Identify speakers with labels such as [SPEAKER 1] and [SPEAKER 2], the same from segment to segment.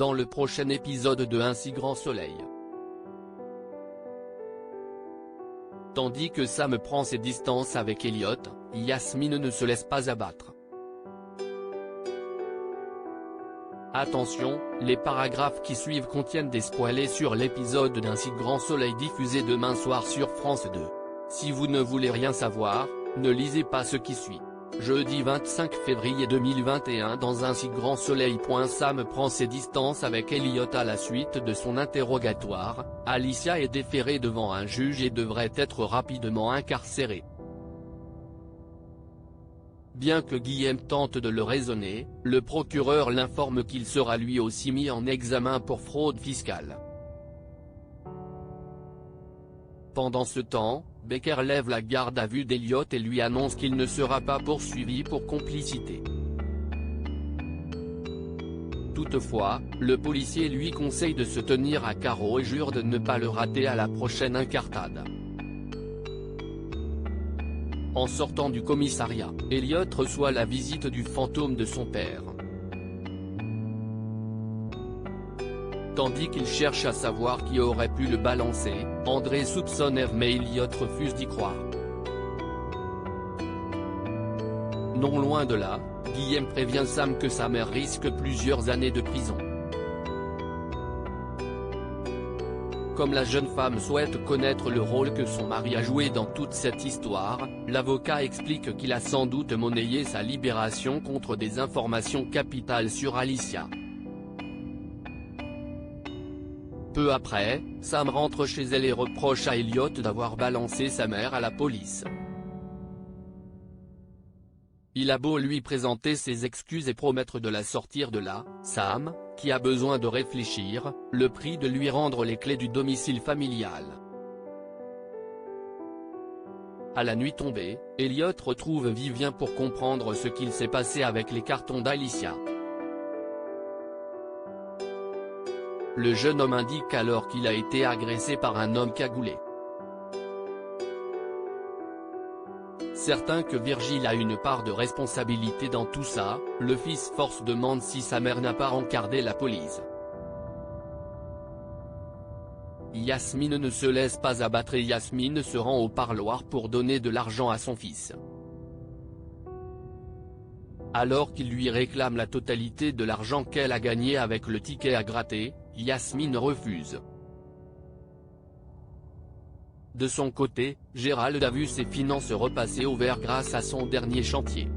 [SPEAKER 1] dans le prochain épisode de Un si grand soleil. Tandis que Sam prend ses distances avec Elliot, Yasmine ne se laisse pas abattre. Attention, les paragraphes qui suivent contiennent des spoilers sur l'épisode d'Un si grand soleil diffusé demain soir sur France 2. Si vous ne voulez rien savoir, ne lisez pas ce qui suit. Jeudi 25 février 2021 dans Un si grand soleil. Sam prend ses distances avec Elliot à la suite de son interrogatoire. Alicia est déférée devant un juge et devrait être rapidement incarcérée. Bien que Guillaume tente de le raisonner, le procureur l'informe qu'il sera lui aussi mis en examen pour fraude fiscale. Pendant ce temps, Becker lève la garde à vue d'Elliot et lui annonce qu'il ne sera pas poursuivi pour complicité. Toutefois, le policier lui conseille de se tenir à carreau et jure de ne pas le rater à la prochaine incartade. En sortant du commissariat, Elliot reçoit la visite du fantôme de son père. Tandis qu'il cherche à savoir qui aurait pu le balancer, André soupçonne Eve mais Elliot refuse d'y croire. Non loin de là, Guillaume prévient Sam que sa mère risque plusieurs années de prison. Comme la jeune femme souhaite connaître le rôle que son mari a joué dans toute cette histoire, l'avocat explique qu'il a sans doute monnayé sa libération contre des informations capitales sur Alicia. Peu après, Sam rentre chez elle et reproche à Elliot d'avoir balancé sa mère à la police. Il a beau lui présenter ses excuses et promettre de la sortir de là, Sam, qui a besoin de réfléchir, le prie de lui rendre les clés du domicile familial. À la nuit tombée, Elliot retrouve Vivien pour comprendre ce qu'il s'est passé avec les cartons d'Alicia. Le jeune homme indique alors qu'il a été agressé par un homme cagoulé. Certain que Virgile a une part de responsabilité dans tout ça, le fils force demande si sa mère n'a pas encardé la police. Yasmine ne se laisse pas abattre et Yasmine se rend au parloir pour donner de l'argent à son fils. Alors qu'il lui réclame la totalité de l'argent qu'elle a gagné avec le ticket à gratter, Yasmine refuse. De son côté, Gérald a vu ses finances repasser au vert grâce à son dernier chantier.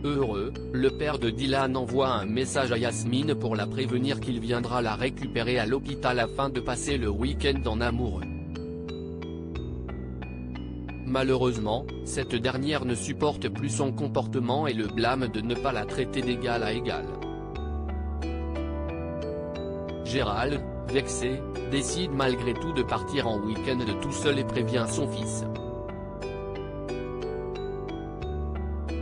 [SPEAKER 1] Heureux, le père de Dylan envoie un message à Yasmine pour la prévenir qu'il viendra la récupérer à l'hôpital afin de passer le week-end en amoureux. Malheureusement, cette dernière ne supporte plus son comportement et le blâme de ne pas la traiter d'égal à égal. Gérald, vexé, décide malgré tout de partir en week-end tout seul et prévient son fils.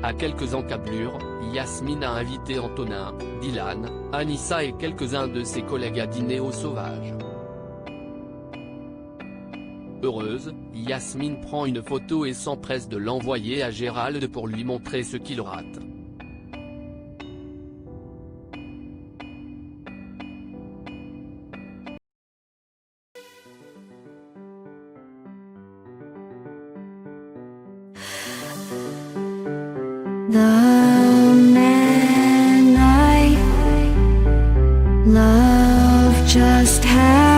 [SPEAKER 1] À quelques encablures, Yasmine a invité Antonin, Dylan, Anissa et quelques-uns de ses collègues à dîner au Sauvage. Heureuse, Yasmine prend une photo et s'empresse de l'envoyer à Gérald pour lui montrer ce qu'il rate.
[SPEAKER 2] The man I love just had